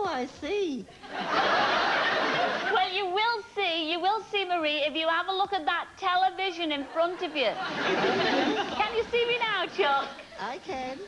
Oh, I see. Well, you will see, Marie, if you have a look at that television in front of you. Can you see me now, Chuck? I can.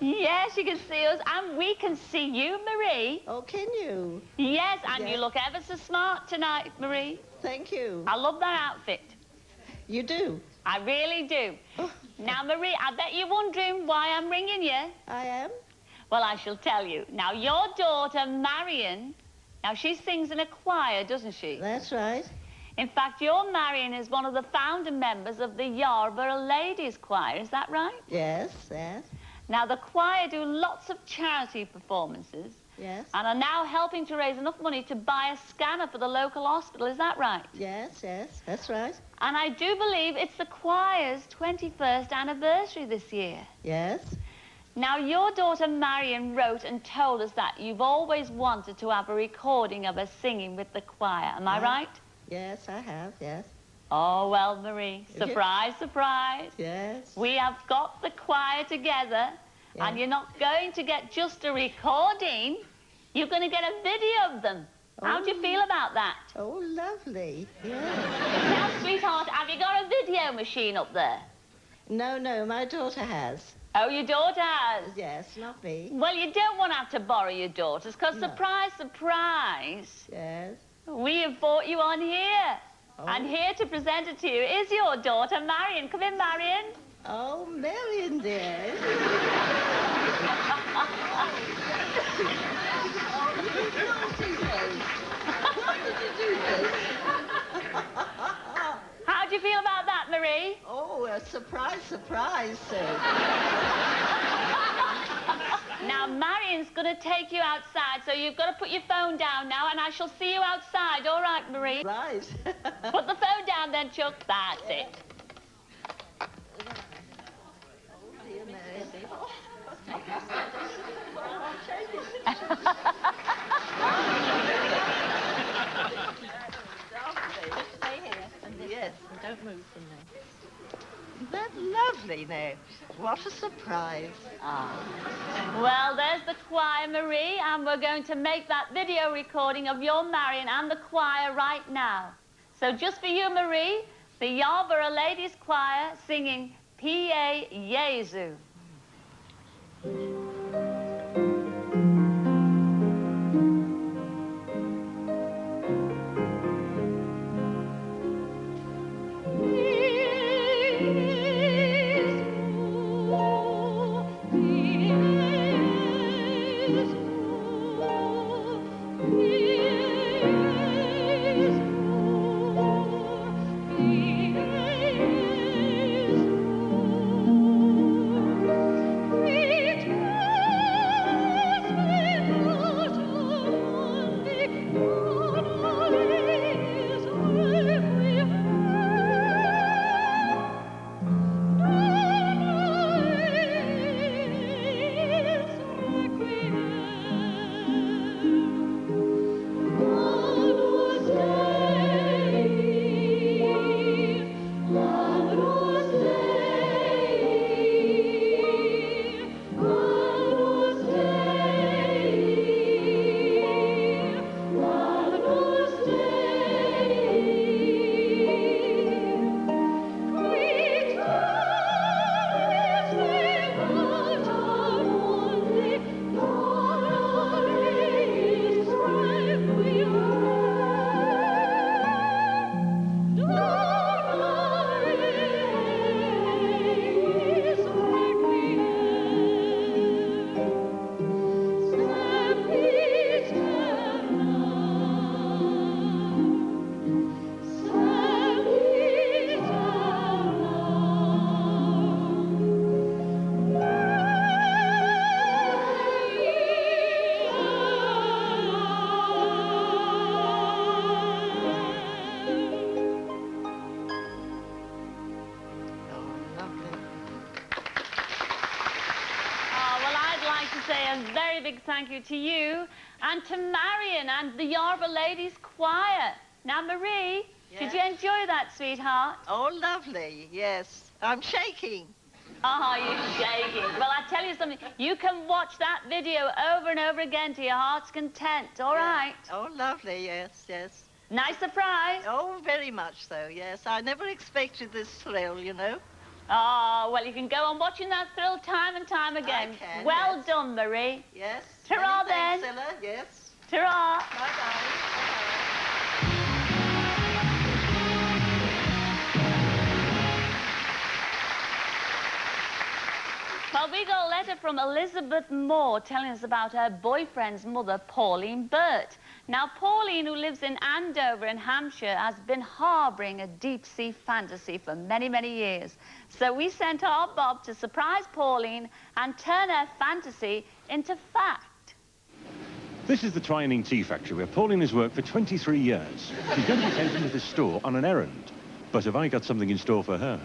Yes, you can see us, and we can see you, Marie. Oh, can you? Yes, and Yes. you look ever so smart tonight, Marie. Thank you. I love that outfit. You do? I really do. Oh. Now, Marie, I bet you're wondering why I'm ringing you. I am? Well, I shall tell you. Now, your daughter, Marion, now she sings in a choir, doesn't she? That's right. In fact, your Marion is one of the founder members of the Yarborough Ladies Choir, is that right? Yes, yes. Now, the choir do lots of charity performances. Yes. And are now helping to raise enough money to buy a scanner for the local hospital, is that right? Yes, yes, that's right. And I do believe it's the choir's 21st anniversary this year. Yes. Now, your daughter Marion wrote and told us that you've always wanted to have a recording of her singing with the choir. Am I right? Yes, I have, yes. Oh, well, Marie, surprise, surprise. Yes. We have got the choir together, and you're not going to get just a recording. You're going to get a video of them. How do you feel about that? Oh, lovely. Yes. Now, sweetheart, have you got a video machine up there? No, no, my daughter has. Oh, your daughter has? Yes, not me. Well, you don't want to have to borrow your daughter's, because surprise, surprise, Yes. we have brought you on here. Oh. And here to present it to you is your daughter, Marion. Come in, Marion. Oh, Marion, dear. Why did you do this? How do you feel about that, Marie? Oh, a surprise, surprise, sir. Now, Marion's going to take you outside, so you've got to put your phone down now, and I shall see you outside. All right, Marie? Right. Put the phone down then, Chuck. That's it. Oh, dear Marion. Stay here. Yes, and don't move from there. Isn't that lovely now? What a surprise. Well, there's the choir, Marie, and we're going to make that video recording of your Marion and the choir right now. So just for you, Marie, the Yarborough Ladies Choir singing P.A. Jesu. Big thank you to you and to Marion and the Yarborough Ladies Choir. Now, Marie, did you enjoy that, sweetheart? Oh, lovely, yes. I'm shaking. Oh, you're shaking. Well, I tell you something. You can watch that video over and over again to your heart's content, all right? Oh, lovely, yes, yes. Nice surprise. Oh, very much so, yes. I never expected this thrill, you know. Oh, well, you can go on watching that thrill time and time again. I can, well yes. done, Marie. Yes. Ta-ra, Many then. thanks, Cilla, yes. Ta-ra. Bye-bye. Well, we got a letter from Elizabeth Moore telling us about her boyfriend's mother, Pauline Burt. Now, Pauline, who lives in Andover in Hampshire, has been harbouring a deep-sea fantasy for many, many years. So we sent our Bob to surprise Pauline and turn her fantasy into fact. This is the Twining Tea Factory, where Pauline has worked for 23 years. She's going to be taken to the store on an errand. But have I got something in store for her?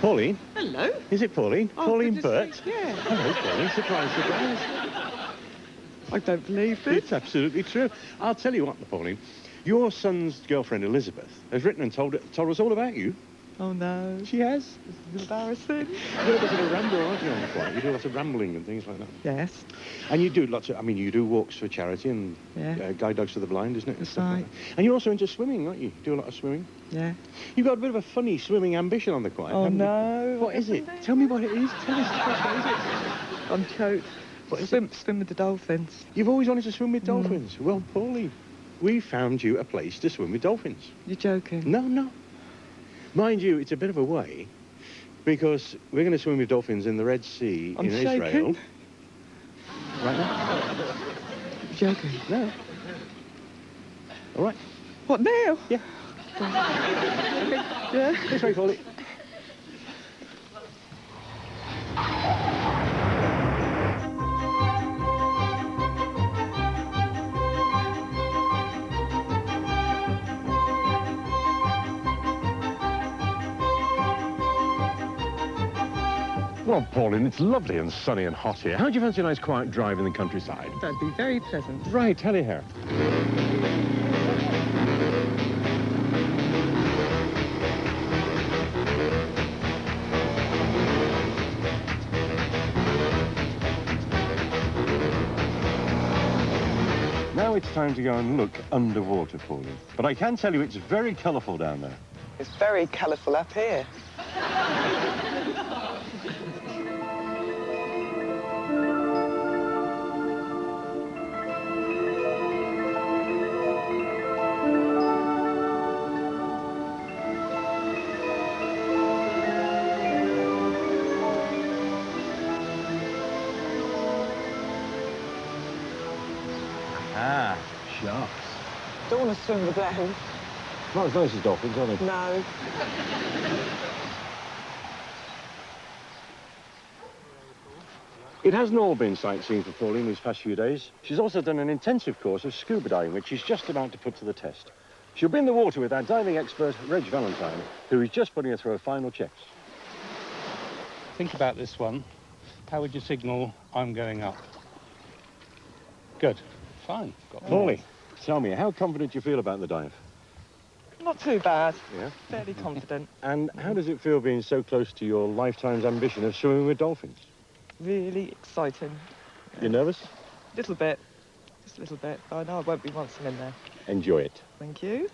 Pauline? Hello. Is it Pauline? Oh, Pauline goodness Burt? me, yeah. Hello, Pauline. Surprise, surprise. I don't believe this. It's absolutely true. I'll tell you what, Pauline. Your son's girlfriend, Elizabeth, has written and told us all about you. Oh, no. She has. This is embarrassing. You're a bit of a rambler, aren't you, on the quiet? You do lots of rambling and things like that. Yes. And you do lots of, I mean, you do walks for charity and Yeah. guide dogs to the blind, isn't it? and That's stuff like right. that. And you're also into swimming, aren't you? Do a lot of swimming. Yeah. You've got a bit of a funny swimming ambition on the quiet. Oh, haven't you? no. What is it? Tell me what it is. Tell us, what is it? I'm choked. What is Swim with the dolphins. You've always wanted to swim with dolphins. Well, Pauline, we found you a place to swim with dolphins. You're joking? No, no. Mind you, it's a bit of a way, because we're going to swim with dolphins in the Red Sea I'm in shaking. Israel. Right now? You're joking? No. All right. What now? Yeah. Yeah. This way, Pauline. Well, Pauline, it's lovely and sunny and hot here. How do you fancy a nice quiet drive in the countryside? That'd be very pleasant. Right, tell you here. Now it's time to go and look underwater, Pauline. But I can tell you it's very colourful down there. It's very colourful up here. Ah, sharks. Don't want to swim with them. Not as nice as dolphins, are they? No. It hasn't all been sightseeing for Pauline these past few days. She's also done an intensive course of scuba diving, which she's just about to put to the test. She'll be in the water with our diving expert, Reg Valentine, who is just putting her through her final checks. Think about this one. How would you signal I'm going up? Good. Fine. Got Pauline, tell me, how confident do you feel about the dive? Not too bad. Yeah. Fairly confident. And how does it feel being so close to your lifetime's ambition of swimming with dolphins? Really exciting. You nervous? Little bit. Just a little bit. I know I won't be once I'm in there. Enjoy it. Thank you.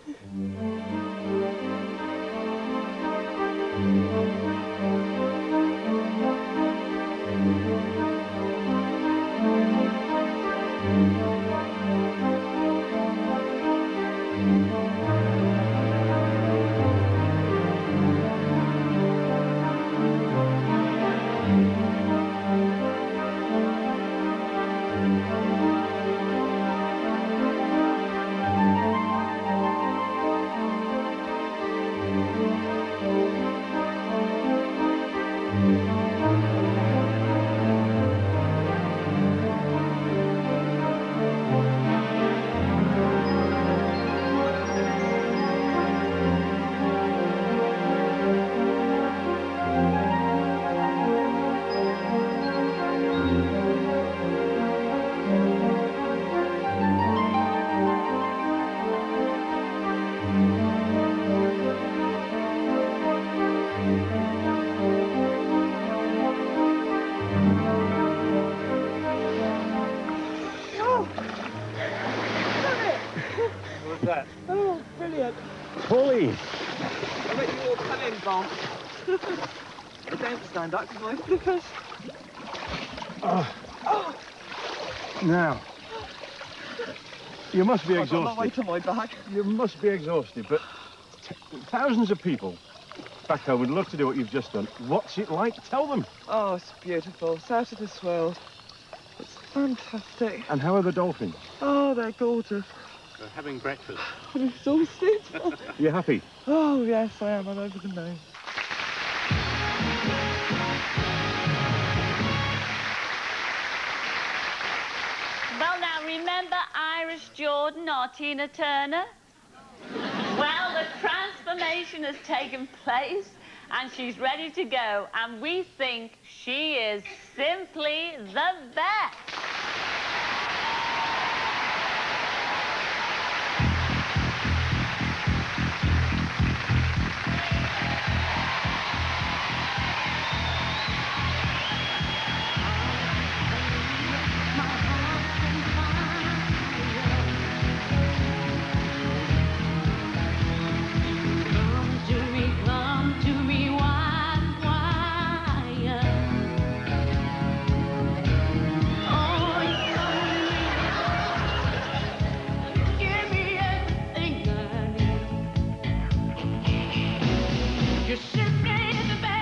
Pauline. I bet you all come in, boss. I don't stand up because my flippers. Oh. Now, you must be I've got my exhausted. weight on my back. You must be exhausted, but thousands of people back home would love to do what you've just done. What's it like? Tell them. Oh, it's beautiful. It's out of this world. It's fantastic. And how are the dolphins? Oh, they're gorgeous. We're having breakfast. I'm exhausted. You happy? Oh, yes, I am. I'm over the moon. Well, now, remember Irish Jordan or Tina Turner? Well, the transformation has taken place, and she's ready to go, and we think she is simply the best. Come to me, wire. Oh, give me everything I need. You sit me in the bed.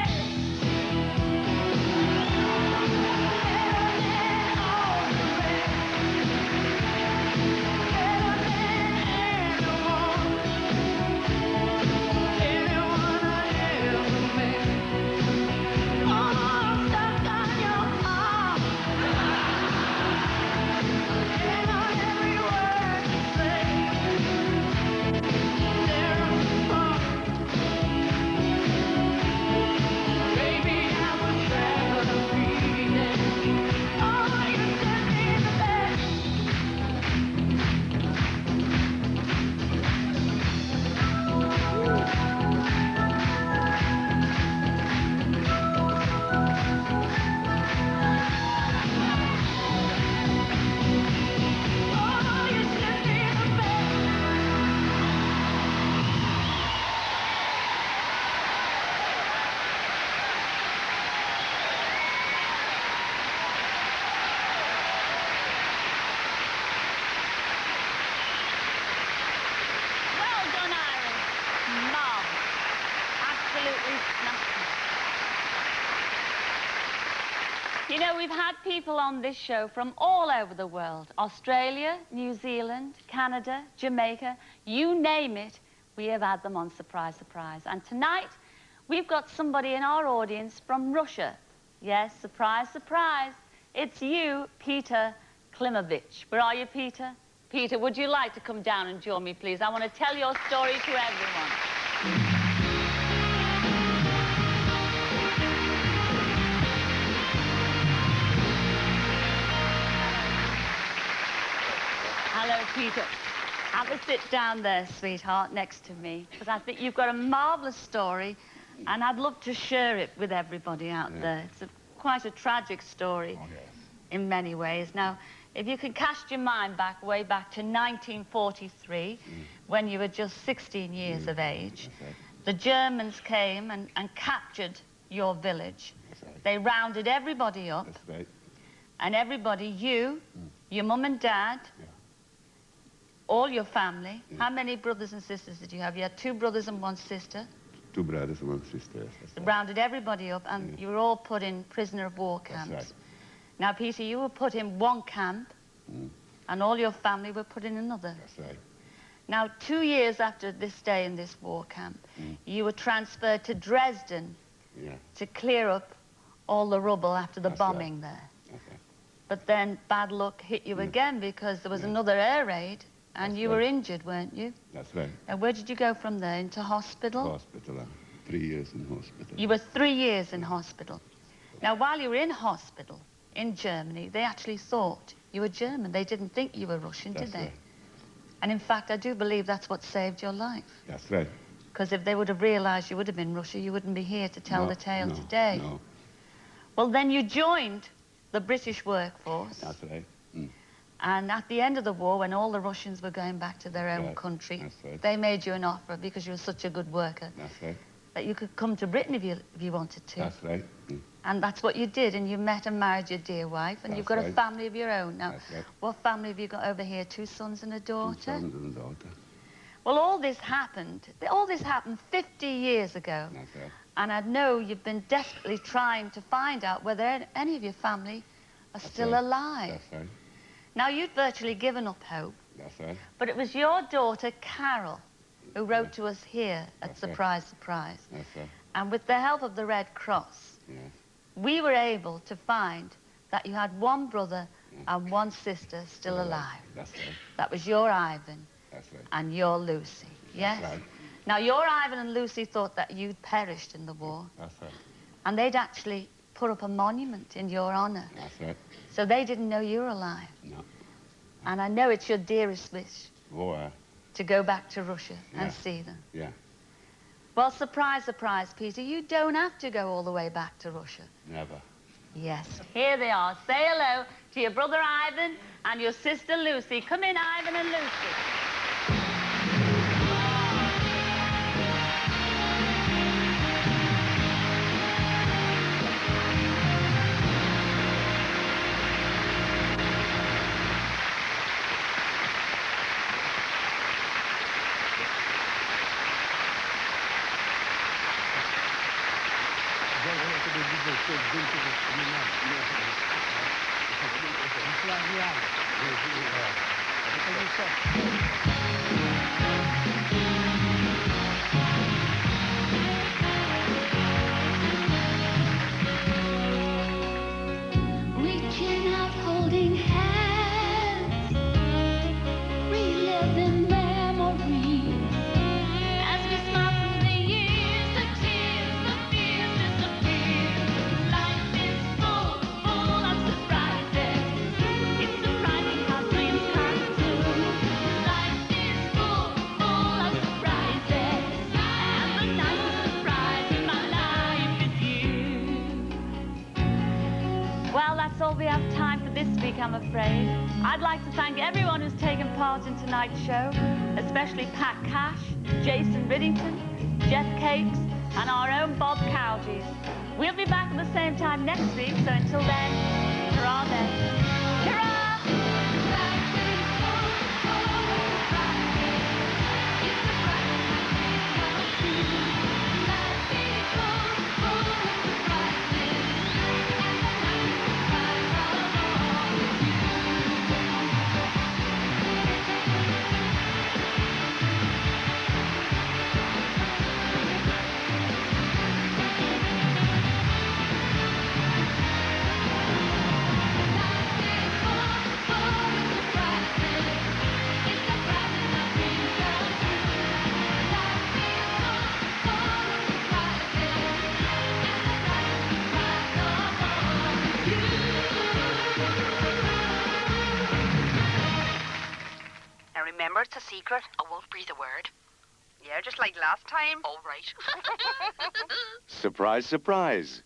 You know, we've had people on this show from all over the world. Australia, New Zealand, Canada, Jamaica, you name it, we have had them on Surprise, Surprise. And tonight, we've got somebody in our audience from Russia. Yes, surprise, surprise. It's you, Peter Klimovich. Where are you, Peter? Peter, would you like to come down and join me, please? I want to tell your story to everyone. Hello, Peter. Have a sit down there, sweetheart, next to me, because I think you've got a marvellous story, and I'd love to share it with everybody out there. It's quite a tragic story in many ways. Now, if you can cast your mind back, way back to 1943, when you were just 16 years of age, the Germans came and captured your village. They rounded everybody up, and everybody, you, your mum and dad, all your family. How many brothers and sisters did you have? You had 2 brothers and 1 sister. 2 brothers and 1 sister. They rounded everybody up, and you were all put in prisoner of war camps. That's right. Now, Peter, you were put in one camp, and all your family were put in another. That's right. Now, 2 years after this day in this war camp, you were transferred to Dresden to clear up all the rubble after the bombing there. But then bad luck hit you again, because there was another air raid, and you were injured, weren't you? That's right. And where did you go from there? Into hospital? Hospital. 3 years in hospital. You were 3 years in hospital. Now, while you were in hospital in Germany, they actually thought you were German. They didn't think you were Russian, did they? Right. And in fact, I do believe that's what saved your life. That's right. Because if they would have realized you would have been Russia, you wouldn't be here to tell the tale today. No. Well, then you joined the British workforce. That's right. And at the end of the war, when all the Russians were going back to their own right. country, That's right. they made you an offer because you were such a good worker That's right. that you could come to Britain if you wanted to. That's right. And that's what you did, and you met and married your dear wife, and you've got a right. family of your own. Now, That's right. what family have you got over here? 2 sons and a daughter? 2 sons and a daughter. Well, all this happened 50 years ago. That's right. And I know you've been desperately trying to find out whether any of your family are still right. alive. That's right. Now, you'd virtually given up hope, That's right. but it was your daughter, Carol, who wrote to us here at That's right. Surprise, Surprise. That's right. And with the help of the Red Cross, Yes. we were able to find that you had 1 brother and 1 sister still alive. That's right. That was your Ivan That's right. and your Lucy. Yes? right. Now, your Ivan and Lucy thought that you'd perished in the war, That's right. and they'd actually put up a monument in your honor. That's right. So they didn't know you were alive. No. And I know it's your dearest wish Oh, to go back to Russia Yeah. and see them. yeah. Well, surprise, surprise, Peter, you don't have to go all the way back to Russia. Never. Yes, here they are. Say hello to your brother Ivan and your sister Lucy. Come in, Ivan and Lucy. Reaching out, holding hands, reliving memories. As we smile through the years, the tears, the fears disappear. Life is full of surprises. It's surprising how dreams come true. Life is full of surprises, and the nicest surprise in my life is you. Well, that's all we have time for this week, I'm afraid. I'd like to thank everyone who's taken part in tonight's show, especially Pat Cash, Jason Riddington, Jeff Cakes, and our own Bob Cowgies. We'll be back at the same time next week, so until then, hurrah then. Hurrah! Now remember, it's a secret. I won't breathe a word. Yeah, just like last time. All right. Surprise, surprise.